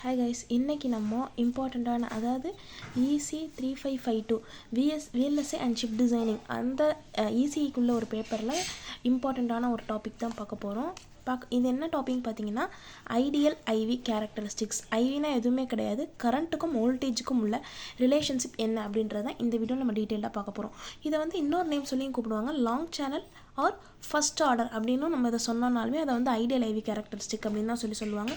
Hi guys, இன்னைக்கு நம்ம இம்பார்ட்டண்ட்டான அதாவது EC 3552 VLSI and chip designing அந்த ECக்குள்ள ஒரு பேப்பரில் இம்பார்ட்டண்ட்டான ஒரு டாபிக் தான் பார்க்க போகிறோம். இது என்ன டாபிக் பார்த்தீங்கன்னா ஐடியல் IV கேரக்டரிஸ்டிக்ஸ். ஐவினா எதுவுமே கிடையாது, கரண்ட்டுக்கும் வோல்டேஜுக்கும் உள்ள ரிலேஷன்ஷிப் என்ன அப்படின்றத இந்த வீடியோ நம்ம டீட்டெயிலாக பார்க்க போகிறோம். இதை வந்து இன்னொரு நேம் சொல்லியும் கூப்பிடுவாங்க, long channel or first order அப்படின்னு நம்ம இதை சொன்னோன்னாலுமே அதை வந்து ஐடியல் IV கேரக்டரிஸ்டிக் அப்படின்னு தான் சொல்லுவாங்க.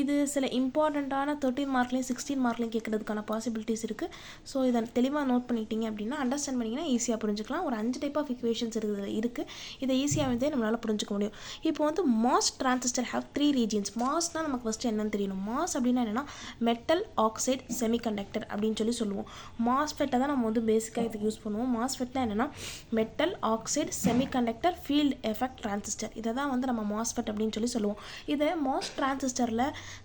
இது சில இம்பார்ட்டண்ட்டான 13 மார்க்லேயும் 16 மார்க்லேயும் கேட்குறதுக்கான பாசிபிலிட்டிஸ் இருக்குது. ஸோ இதை தெளிவாக நோட் பண்ணிட்டீங்க அப்படின்னா அண்டர்ஸ்டாண்ட் பண்ணிங்கன்னா ஈஸியாக புரிஞ்சுக்கலாம். ஒரு 5 டைப் ஆஃப் இக்குவேஷன்ஸ் இருக்குது. இதை ஈஸியாக வந்து நம்மளால் புரிஞ்சுக்க முடியும். இப்போ வந்து மாஸ் டிரான்சிஸ்டர் ஹேவ் 3 ரீஜியன்ஸ். மாஸ்னால் நமக்கு ஃபஸ்ட்டு என்னன்னு தெரியணும். மாஸ் அப்படின்னா என்னென்னா மெட்டல் ஆக்சைடு செமிகண்டக்டர் அப்படின்னு சொல்லுவோம். மாஸ்ஃபெட்டை தான் நம்ம வந்து பேசிக்காக இதுக்கு யூஸ் பண்ணுவோம். மாஸ்ஃபெட்னா என்னென்னா metal oxide semiconductor field effect transistor. இதை தான் வந்து நம்ம மாஸ்ஃபெட் அப்படின்னு சொல்லுவோம். இதை மாஸ் டிரான்சிஸ்டரில்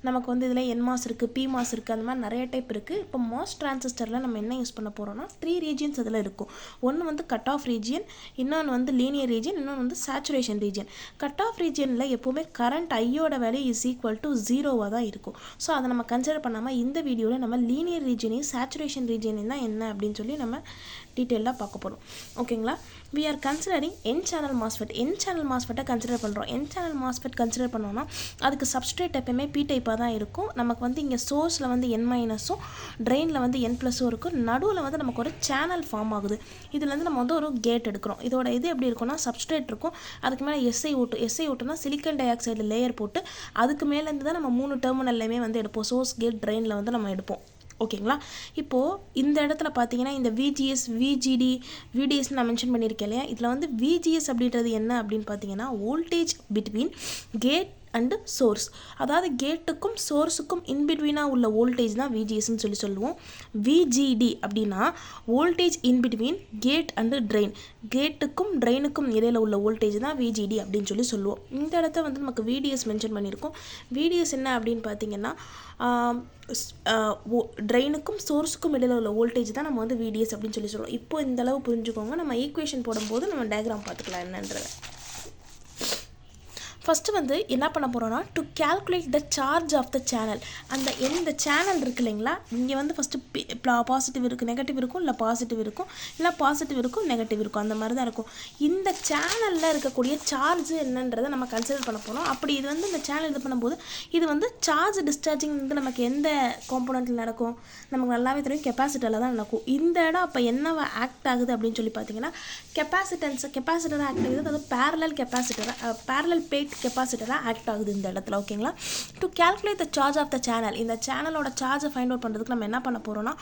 நமக்கு வந்து இதில் NMOS இருக்குது, PMOS இருக்குது, அந்த மாதிரி நிறைய டைப் இருக்குது. இப்போ மாஸ் டிரான்சிஸ்டரில் நம்ம என்ன யூஸ் பண்ண போகிறோம்னா 3 ரீஜியன்ஸ் அதில் இருக்கும். ஒன்று வந்து கட் ஆஃப் ரீஜியன், இன்னொன்று வந்து லீனியர் ரீஜியன், இன்னொன்று வந்து சேச்சுரேஷன் ரீஜியன். கட் ஆஃப் ரீஜியனில் எப்போவுமே கரண்ட் ஐயோட வேல்யூ இஸ் ஈக்குவல் டு 0வாக தான் இருக்கும். ஸோ அதை நம்ம கன்சிடர் பண்ணாமல் இந்த வீடியோவில் நம்ம லீனியர் ரீஜியனையும் சேச்சுரேஷன் ரீஜியனையும் தான் என்ன அப்படின்னு சொல்லி நம்ம டீட்டெயிலாக பார்க்க போகிறோம். ஓகேங்களா? we are considering n channel MOSFET. n channel MOSFEட்டை கன்சிடர் பண்ணுறோம். n channel MOSFET கன்சிடர் பண்ணோன்னா அதுக்கு சப்ஸ்ட்ரேட் எப்பவுமே p டைப்பாக தான் இருக்கும். நமக்கு வந்து இங்கே சோர்ஸில் வந்து n- ட்ரெயினில் வந்து n+ இருக்கும். நடுவில் வந்து நமக்கு ஒரு சேனல் ஃபார்ம் ஆகுது. இதுலேருந்து நம்ம வந்து ஒரு கேட் எடுக்கிறோம். இதோட இது எப்படி இருக்கும்னா சப்ஸ்ட்ரேட் இருக்கும், அதுக்கு மேலே SiO2 silicon di oxide layer போட்டு அதுக்கு மேலேருந்து தான் நம்ம 3 டெர்மினல்லையுமே வந்து எடுப்போம். சோர்ஸ் கேட் ட்ரெயினில் வந்து நம்ம எடுப்போம். ஓகேங்களா? இப்போது இந்த இடத்துல பார்த்தீங்கன்னா இந்த VGS VGD VDS நான் மென்ஷன் பண்ணியிருக்கேன் இல்லையா? இதில் வந்து VGS அப்படின்றது என்ன அப்படின்னு பார்த்தீங்கன்னா voltage between gate and source. அதாவது கேட்டுக்கும் சோர்ஸுக்கும் இன்பிட்வீனாக உள்ள வோல்டேஜ் தான் VGSன்னு சொல்லுவோம். VGD அப்படின்னா voltage in between gate and drain. கேட்டுக்கும் ட்ரெயினுக்கும் இடையில் உள்ள வோல்டேஜ் தான் VGD அப்படின்னு சொல்லுவோம். இந்த இடத்த வந்து நமக்கு VDS மென்ஷன் பண்ணியிருக்கோம். VDS என்ன அப்படின்னு பார்த்தீங்கன்னா ட்ரெயினுக்கும் சோர்ஸுக்கும் இடையில் உள்ள வோல்டேஜ் தான் நம்ம வந்து VDS அப்படின்னு சொல்லுவோம். இப்போ இந்த அளவு புரிஞ்சுக்கோங்க. நம்ம ஈக்குவேஷன் போடும்போது நம்ம டயக்ராம் பார்த்துக்கலாம் என்னன்றதை. ஃபஸ்ட்டு வந்து என்ன பண்ண போகிறோன்னா to calculate the charge of the channel. இந்த சேனல் இருக்குது இல்லைங்களா? இங்கே வந்து ஃபஸ்ட்டு பாசிட்டிவ் இருக்குது, நெகட்டிவ் இருக்கும், இல்லை பாசிட்டிவ் இருக்கும், இல்லை பாசிட்டிவ் இருக்கும், நெகட்டிவ் இருக்கும், அந்த மாதிரி தான் இருக்கும். இந்த சேனலில் இருக்கக்கூடிய சார்ஜ் என்னன்றதை நம்ம கன்சிடர் பண்ண போகிறோம். அப்படி இது வந்து இந்த சேனல் இது பண்ணும்போது இது வந்து சார்ஜ் டிஸ்சார்ஜிங் வந்து நமக்கு எந்த காம்போனண்ட்டில் நடக்கும்? நமக்கு நல்லாவே தெரியும், கெப்பாசிட்டரில் தான் நடக்கும். இந்த இடம் அப்போ என்னவா ஆக்ட் ஆகுது அப்படின்னு சொல்லி பார்த்தீங்கன்னா கெப்பாசிட்டராக ஆக்ட் ஆகுது. அதாவது பேரலல் பிளேட் கெப்பாசிட்டராக ஆக்ட் ஆகுது இந்த இடத்துல. ஓகேங்களா? To calculate the charge of the channel. இந்த சேனலோட சார்ஜை ஃபைண்ட் அவுட் பண்ணுறதுக்கு நம்ம என்ன பண்ண போகிறோம்னா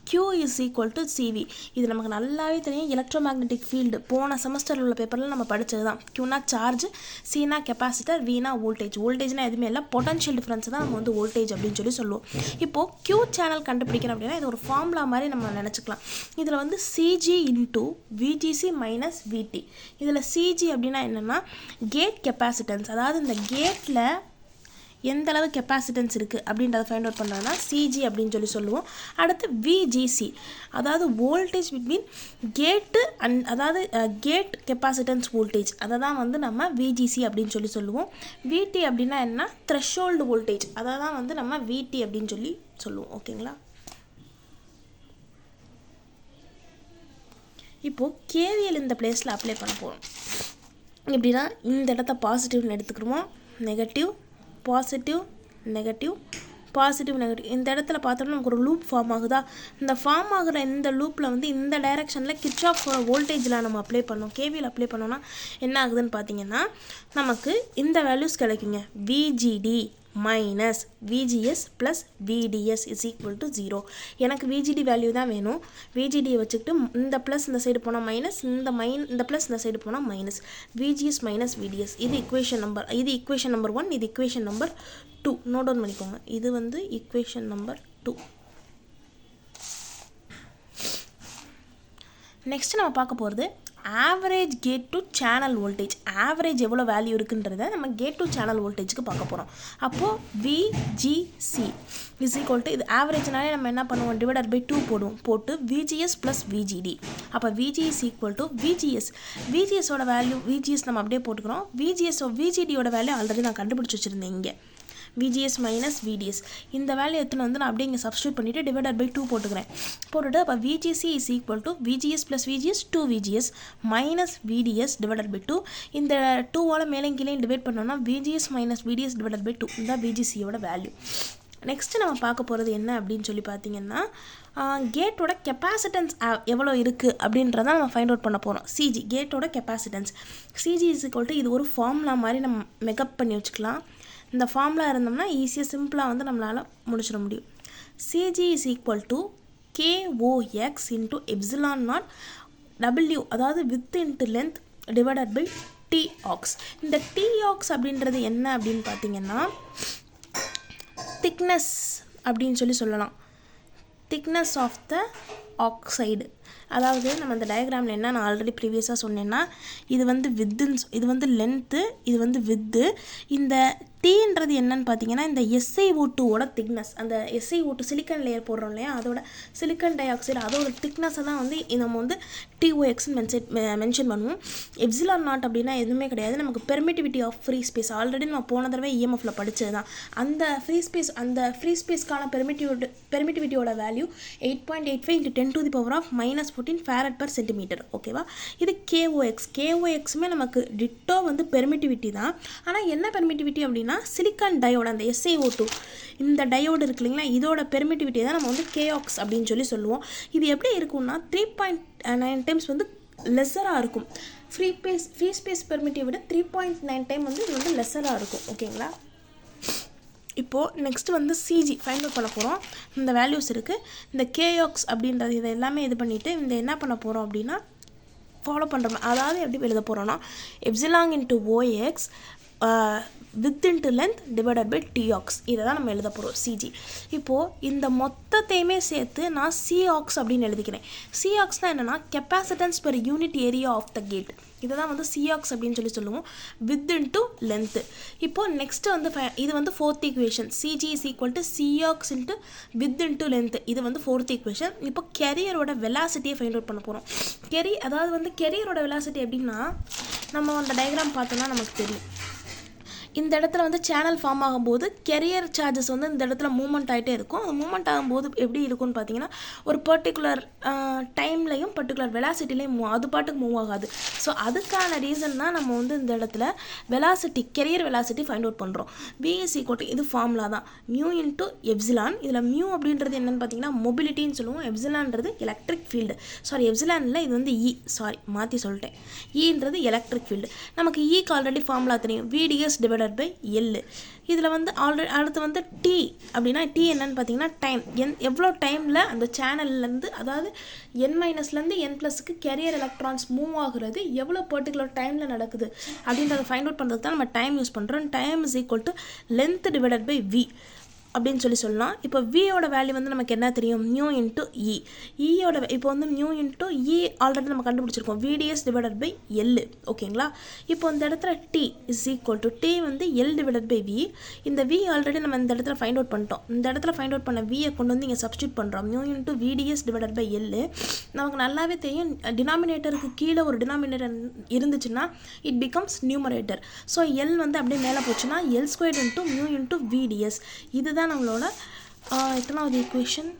Q is equal to CV. இது நமக்கு நல்லாவே தெரியும், எலக்ட்ரோமேக்னெட்டிக் ஃபீல்டு போன செமஸ்டரில் உள்ள பேப்பரில் நம்ம படித்தது தான். Qனா சார்ஜ், Cனா கெப்பாசிட்டர், Vனா வோல்டேஜ். வோல்டேஜ்னா எதுவுமே இல்லை, பொட்டன்ஷியல் டிஃப்ரென்ஸ் தான் நம்ம வந்து வோல்டேஜ் அப்படின்னு சொல்லுவோம். இப்போது Q சேனல் கண்டுபிடிக்கிறோம் அப்படின்னா இது ஒரு ஃபார்முலா மாதிரி நம்ம நினச்சிக்கலாம். இதில் வந்து CG into VGC minus VT. இதில் CG அப்படின்னா என்னென்னா கேட் கெப்பாசிட்டன்ஸ். அதாவது இந்த கேட்டில் எந்த அளவு கெப்பாசிட்டன்ஸ் இருக்குது அப்படின்றத ஃபைண்ட் அவுட் பண்ணுறதுனா CG அப்படின்னு சொல்லுவோம். அடுத்து VGC அதாவது வோல்டேஜ் பிட்வீன் கேட்டு அதாவது கேட் கெப்பாசிட்டன்ஸ் வோல்டேஜ், அதை தான் வந்து நம்ம VGC அப்படின்னு சொல்லுவோம். VT அப்படின்னா என்ன? த்ரெஷ்ஹோல்டு வோல்டேஜ், அதை தான் வந்து நம்ம VT அப்படின்னு சொல்லுவோம். ஓகேங்களா? இப்போது KVL இந்த பிளேஸில் அப்ளை பண்ண போகிறோம். எப்படின்னா இந்த இடத்த பாசிட்டிவ்னு எடுத்துக்கிடுவோம், negative positive negative positive negative. இந்த இடத்துல பார்த்தோம்னா நமக்கு ஒரு லூப் ஃபார்ம் ஆகுதா? இந்த ஃபார்ம் ஆகிற இந்த லூப்பில் வந்து இந்த டைரெக்ஷனில் கிர்ச்சாஃப் வோல்டேஜில் நம்ம அப்ளை பண்ணோம். KVL அப்ளை பண்ணோன்னா என்ன ஆகுதுன்னு பார்த்தீங்கன்னா நமக்கு இந்த வேல்யூஸ் கிடைக்குங்க. VGD minus VGS plus VDS is equal to 0. எனக்கு VGD வேல்யூ தான் வேணும். VGDயை வச்சுக்கிட்டு இந்த ப்ளஸ் இந்த சைடு போனால் மைனஸ், இந்த ப்ளஸ் இந்த சைடு போனால் மைனஸ். VGS minus VDS. இது ஈக்குவேஷன் நம்பர் 1, இது ஈக்குவேஷன் நம்பர் 2. நோட் டவுன் பண்ணிக்கோங்க. இது வந்து ஈக்குவேஷன் நம்பர் 2. நெக்ஸ்ட் நம்ம பார்க்க போகிறது average gate to channel voltage. Average எவ்வளோ வேல்யூ இருக்குன்றதை நம்ம கேட் டு சேனல் வோல்டேஜுக்கு பார்க்க போகிறோம். அப்போது VGC இஸ் ஈக்குவல் டு இது ஆவரேஜ்னாலே நம்ம என்ன பண்ணுவோம், டிவைடட் பை 2 போட்டு VGS ப்ளஸ் VGD. அப்போ VGS ஈக்குவல் டு VGSோட வேல்யூ VGS நம்ம அப்படியே போட்டுக்கிறோம். VGDயோட வேல்யூ ஆல்ரெடி நான் கண்டுபிடிச்சி வச்சுருந்தேன் இங்கே. VGS minus VDS. இந்த வேல்யூ எத்தனை வந்து நான் அப்படியே இங்கே சப்ஸ்டியூட் பண்ணிவிட்டு டிவைடட் பை 2 போட்டுக்கிறேன். போட்டுட்டு அப்போ VGC is equal to VGS plus VGS 2 VGS minus VDS divided by 2. இந்த 2வால் மேலே கீழே டிவைட் பண்ணோம்னா VGS minus VDS divided by 2 இந்த VGCயோட வேல்யூ. நெக்ஸ்ட்டு நம்ம பார்க்க போகிறது என்ன அப்படின்னு சொல்லி பார்த்தீங்கன்னா கேட்டோட கெப்பாசிட்டன்ஸ் எவ்வளோ இருக்குது அப்படின்றத நம்ம ஃபைண்ட் அவுட் பண்ண போகிறோம். சிஜி கேட்டோட capacitance. C G is equal to இது ஒரு ஃபார்முலா மாதிரி நம்ம மேக்கப் பண்ணி வச்சுக்கலாம். இந்த ஃபார்முலா இருந்தோம்னா ஈஸியாக சிம்பிளாக வந்து நம்மளால் முடிச்சிட முடியும். CG is equal to KOX into epsilon naught W அதாவது width into length divided by TOX. இந்த TOX அப்படின்றது என்ன அப்படின்னு பார்த்தீங்கன்னா திக்னஸ் அப்படின்னு சொல்லலாம். Thickness of the oxide. அதாவது நம்ம இந்த டயக்ராமில் என்ன நான் ஆல்ரெடி ப்ரீவியஸாக சொன்னேன்னா இது வந்து வித்துன்னு இது வந்து லென்த்து, இது வந்து வித்து. இந்த டீன்றது என்னன்னு பார்த்தீங்கன்னா இந்த SiO2ஓட திக்னஸ். அந்த SiO2 சிலிக்கன் லேயர் போடுறோம் இல்லையா, அதோட சிலிக்கன் டை ஆக்சைடு அதோட திக்னஸை தான் வந்து நம்ம வந்து TOXன்னு மென்ஷன் பண்ணுவோம். எப்சிலான் நாட் அப்படின்னா எதுவுமே கிடையாது, நமக்கு permittivity of free space. Already நம்ம போன தடவை EMFல படித்தது தான். அந்த ஃப்ரீ ஸ்பேஸ்க்கான பெர்மிட்டிவிட்டியோட வேல்யூ 8.85 × 10⁻⁻14 ஃபேரட் பர் சென்டிமீட்டர். ஓகேவா? இது KOXமே நமக்கு டிட்டோ வந்து பெர்மிட்டிவிட்டி தான். ஆனால் என்ன பெர்மிட்டிவிட்டி அப்படின்னா சிலிக்கான் டயோடு, அந்த SiO2 இந்த டயோடு இருக்கு இல்லைங்களா, இதோட பெர்மிட்டிவிட்டி தான் நம்ம வந்து KOX அப்படின்னு சொல்லுவோம். இது எப்படி இருக்கும்னா 3.9 டைம்ஸ் வந்து லெஸராக இருக்கும். ஃப்ரீ ஸ்பேஸ் பெர்மிட்டிவை விட 3.9 டைம் வந்து இது வந்து லெஸராக இருக்கும். ஓகேங்களா? இப்போது நெக்ஸ்ட்டு வந்து சிஜி ஃபைண்ட் அவுட் பண்ண போகிறோம். இந்த வேல்யூஸ் இருக்குது. இந்த KOX அப்படின்றது இதை எல்லாமே இது பண்ணிவிட்டு இந்த என்ன பண்ண போகிறோம் அப்படின்னா ஃபாலோ பண்ணுறோம். அதாவது எப்படி எழுத போகிறோன்னா epsilon into OX width into length divided by TOX. இதை தான் நம்ம எழுத போகிறோம் சிஜி. இப்போது இந்த மொத்தத்தையுமே சேர்த்து நான் COX அப்படின்னு எழுதிக்கிறேன். COXனால் என்னென்னா capacitance per unit area of the gate. இதை தான் வந்து COX அப்படின்னு சொல்லுவோம், வித் இன்ட்டு லென்த்து. இப்போது நெக்ஸ்ட்டு வந்து இது வந்து fourth equation. CG is equal to COX into width into length. இது வந்து ஃபோர்த் ஈக்குவேஷன். இப்போ கெரியரோட வெலாசிட்டியை ஃபைண்ட் அவுட் பண்ண போகிறோம். அதாவது வந்து கெரியரோட வெலாசிட்டி எப்படின்னா நம்ம அந்த டயக்ராம் பார்த்தோன்னா நமக்கு தெரியும். இந்த இடத்துல வந்து சேனல் ஃபார்ம் ஆகும்போது கெரியர் சார்ஜஸ் வந்து இந்த இடத்துல மூவ்மெண்ட் ஆகிட்டே இருக்கும். அது மூவ்மெண்ட் ஆகும்போது எப்படி இருக்கும்னு பார்த்தீங்கன்னா ஒரு பர்டிகுலர் டைம்லையும் பர்டிகுலர் வெலாசிட்டிலையும் அது பாட்டுக்கு மூவ் ஆகாது. ஸோ அதுக்கான ரீசன் தான் நம்ம வந்து இந்த இடத்துல கெரியர் வெலாசிட்டி ஃபைண்ட் அவுட் பண்ணுறோம். VS = இது ஃபார்முலா தான், மியூ இன்ட்டு எப்சிலான். இதில் மியூ அப்படின்றது என்னென்னு பார்த்தீங்கன்னா மொபிலிட்டின்னு சொல்லுவோம். எப்சிலான்றது எலக்ட்ரிக் ஃபீல்டு. சாரி, எப்சிலானில் இது வந்து மாற்றி சொல்லிட்டேன். ஈன்றது எலக்ட்ரிக் ஃபீல்டு. நமக்கு ஈக்கு ஆல்ரெடி ஃபார்முலா தெரியும், VDS டிவைடட் பை L. இதில் வந்து அடுத்து வந்து T அப்படின்னா T என்னன்னு பார்த்தீங்கன்னா டைம். எவ்வளோ டைமில் அந்த சேனல்லேருந்து அதாவது N-லேருந்து N+க்கு கேரியர் எலக்ட்ரான்ஸ் மூவ் ஆகுறது எவ்வளோ பர்டிகுலர் டைமில் நடக்குது அப்படின்றத ஃபைண்ட் அவுட் பண்ணுறதுக்கு தான் நம்ம டைம் யூஸ் பண்ணுறோம். Time is equal to length divided by V அப்படின்னு சொல்லலாம். இப்போ வியோட வேல்யூ வந்து நமக்கு என்ன தெரியும், மியூ இன்ட்டு ஈயோட இப்போ வந்து மியூ இன்ட்டு ஆல்ரெடி நம்ம கண்டுபிடிச்சிருக்கோம், VDS டிவைடட் பை L. ஓகேங்களா? இப்போ இந்த இடத்துல T is equal to T வந்து L டிவைடட் பை V. இந்த V ஆல்ரெடி நம்ம இந்த இடத்துல ஃபைண்ட் அவுட் பண்ணிட்டோம். இந்த இடத்துல ஃபைண்ட் அவுட் பண்ண வியை கொண்டு வந்து இங்கே சப்ஸ்டியூட் பண்ணுறோம். Mu into VDS divided by L. நமக்கு நல்லாவே தெரியும் டினாமினேட்டருக்கு கீழே ஒரு டினாமினேட்டர் இருந்துச்சுன்னா it becomes numerator. So L வந்து அப்படியே மேலே போச்சுன்னா L² into mu into VDS. இதுதான் நம்மளோட எத்தனாவது ஈக்குவேஷன்,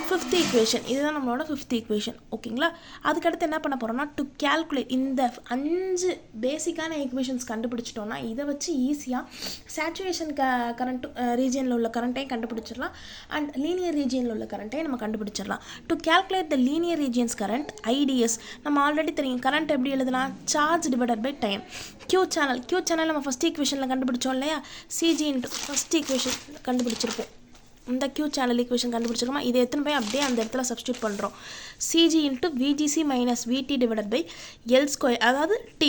ஃபிஃப்த் ஈக்குவேஷன். இதுதான் நம்மளோட ஃபிஃப்த் ஈக்குவேஷன். ஓகேங்களா? அதுக்கடுத்து என்ன பண்ண போகிறோம்னா டு கேல்குலேட் இந்த 5 பேசிக்கான ஈக்குவேஷன்ஸ் கண்டுபிடிச்சிட்டோம்னா இதை வச்சு ஈஸியாக சேச்சுரேஷன் கரண்ட் ரீஜியனில் உள்ள கரண்ட்டையும் கண்டுபிடிச்சிடலாம் அண்ட் லீனியர் ரீஜியனில் உள்ள கரண்ட்டையும் நம்ம கண்டுபிடிச்சிடலாம். To calculate the linear regions current IDS நம்ம ஆல்ரெடி தெரியும். கரண்ட் எப்படி எழுதலாம், charge divided by time. Q channel நம்ம ஃபஸ்ட் ஈக்குவேஷனில் கண்டுபிடிச்சோம் இல்லையா, CG இன்ட்டு ஃபஸ்ட் ஈக்குவேஷன் கண்டுபிடிச்சிருப்போம். இந்த Q சேனல் ஈக்குவேஷன் கண்டுபிடிச்சிருக்கோமா, இதை எத்தனை போய் அப்படியே அந்த இடத்துல சப்ஸ்டியூட் பண்ணுறோம். CG into VGC minus VT divided by L². அதாவது T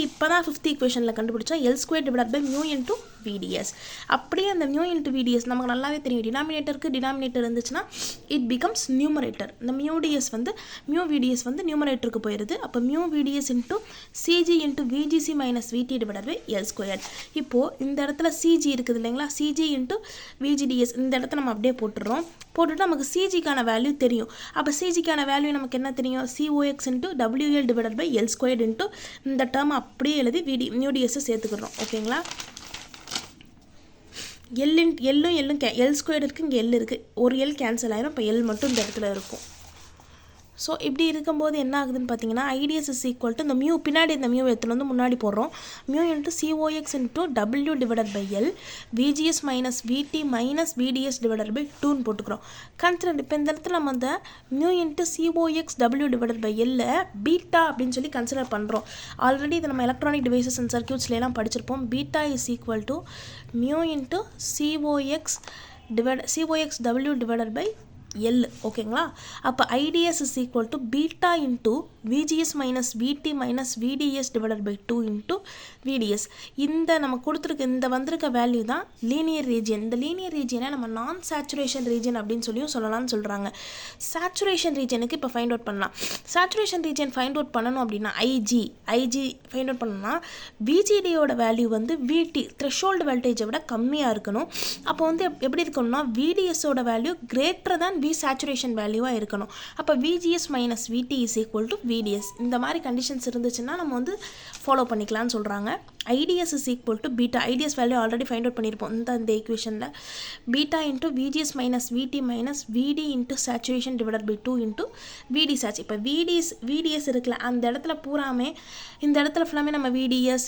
இப்போ தான் ஃபிஃப்த் ஈக்குவேஷனில் கண்டுபிடிச்சோம். L² divided by mu into VDS. அப்படியே அந்த mu into VDS நமக்கு நல்லாவே தெரியும், டினாமினேட்டருக்கு டினாமினேட்டர் இருந்துச்சுன்னா இட் பிகம்ஸ் நியூமரேட்டர். இந்த mu ds வந்து mu VDS வந்து நியூமரேட்டருக்கு போயிடுது. அப்போ mu VDS into CG into VGC minus VT divided by L squared. இப்போது இந்த இடத்துல CG இருக்குது இல்லைங்களா, CG into VGDS இந்த இடத்துல நம்ம அப்படியே போட்டுடுறோம். போட்டுட்டு நமக்கு CGக்கான வேல்யூ தெரியும். அப்போ CGக்கான வேல்யூ நமக்கு என்ன தெரியும், COX into WL divided by L squared into இந்த டேர்ம் அப்படியே எழுதி mu ds சேர்த்துக்கிறோம். ஓகேங்களா, எல்லும் L ஸ்கொயர்டு இருக்குது, இங்கே L இருக்குது, ஒரு L கேன்சல் ஆயிரும். இப்போ L மட்டும் இந்த இடத்துல இருக்கும். ஸோ இப்படி இருக்கும்போது என்ன ஆகுதுன்னு பார்த்தீங்கன்னா IDS is equal to இந்த மியூ பின்னாடி இந்த மியூ எடுத்துகிட்டு வந்து முன்னாடி போடுறோம். Mu into COX into W divided by L VGS minus VT minus VDS divided by 2ன்னு போட்டுக்கிறோம். கன்சிடர் இப்போ இந்த இடத்துல நம்ம அந்த mu into COX W divided by L beta அப்படின்னு சொல்லி கன்சிடர் பண்ணுறோம். ஆல்ரெடி இதை நம்ம எலக்ட்ரானிக் டிவைசஸ் அண்ட் சர்க்யூட்ஸ்லாம் படிச்சிருப்போம். Beta is equal to mu into COX W divided by L. ஓகேங்களா, அப்போ IDS is equal to beta into VGS minus VT minus VDS divided by 2 into VDS. இந்த நம்ம கொடுத்துருக்க இந்த வந்திருக்க வேல்யூ தான் லீனியர் ரீஜியன். இந்த லீனியர் ரீஜியனை நம்ம நான் சேச்சுரேஷன் ரீஜியன் அப்படின்னு சொல்லலாம்னு சொல்கிறாங்க. சேச்சுரேஷன் ரீஜனுக்கு இப்போ ஃபைண்ட் அவுட் பண்ணலாம். சேச்சுரேஷன் ரீஜன் ஃபைண்ட் அவுட் பண்ணணும் அப்படின்னா IG ஃபைண்ட் அவுட் பண்ணணும்னா VGDயோட வேல்யூ வந்து VT த்ரெஷோல்டு வோல்டேஜை விட கம்மியாக இருக்கணும். அப்போ வந்து எப்படி இருக்கணும்னா VDSோட value greater than V saturation வேல்யூவாக இருக்கணும். அப்போ VGS minus VT is equal to VDS. இந்த மாதிரி கண்டிஷன்ஸ் இருந்துச்சுன்னா நம்ம வந்து ஃபாலோ பண்ணிக்கலாம்னு சொல்கிறாங்க. IDS is equal to beta. IDS value already find out பண்ணியிருப்போம் இந்த ஈக்குவேஷனில். Beta into VGS minus VT minus VD into saturation divided by 2 into VD sat. இப்போ VDS இருக்குல்ல, அந்த இடத்துல பூராமே இந்த இடத்துல ஃபுல்லாமே நம்ம VDS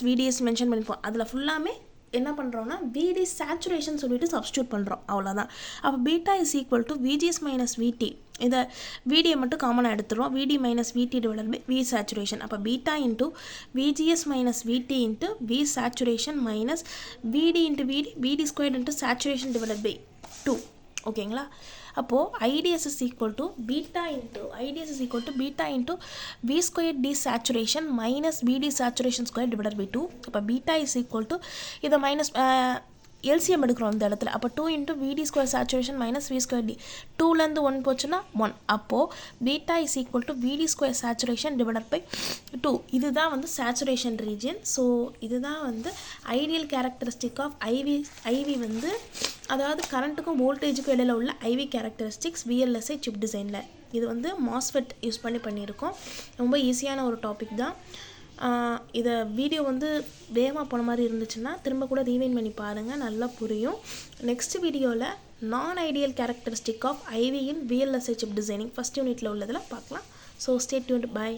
மென்ஷன் பண்ணியிருப்போம். அதில் ஃபுல்லாமே என்ன பண்ணுறோம்னா VD சேச்சுரேஷன் சொல்லிட்டு சப்ஸ்டியூட் பண்ணுறோம், அவ்வளோதான். அப்போ beta is equal to VGS minus VT. இதை VDயை மட்டும் காமனாக எடுத்துகிறோம். VD minus VT divided by V saturation. அப்போ beta into VGS minus VT into V saturation minus VD into VD square into saturation divided by 2. ஓகேங்களா, அப்போது IDS is equal to beta into V squared D saturation minus VD saturation square divided by 2. அப்போ beta is equal to இதை minus LCM எடுக்கிறோம் இந்த இடத்துல. அப்போ 2 into VD square saturation minus V square D. 2லேருந்து 1 போச்சுன்னா 1. அப்போது beta is equal to VD square saturation divided by 2. இதுதான் வந்து சேச்சுரேஷன் ரீஜியன். ஸோ இதுதான் வந்து ஐடியல் கேரக்டரிஸ்டிக் ஆஃப் IV வந்து, அதாவது கரண்ட்டுக்கும் வோல்டேஜுக்கும் இடையில் உள்ள IV கேரக்டரிஸ்டிக்ஸ் VLSI சிப் டிசைனில். இது வந்து MOSFET யூஸ் பண்ணியிருக்கோம். ரொம்ப ஈஸியான ஒரு டாபிக் தான். இதை வீடியோ வந்து வேகமாக போன மாதிரி இருந்துச்சுன்னா திரும்ப கூட ரீவைண்ட் பண்ணி பாருங்கள், நல்லா புரியும். நெக்ஸ்ட் வீடியோவில் நான் ideal characteristic of IV in VLSI chip designing first யூனிட்டில் உள்ளதில் பார்க்கலாம். So stay tuned. பை.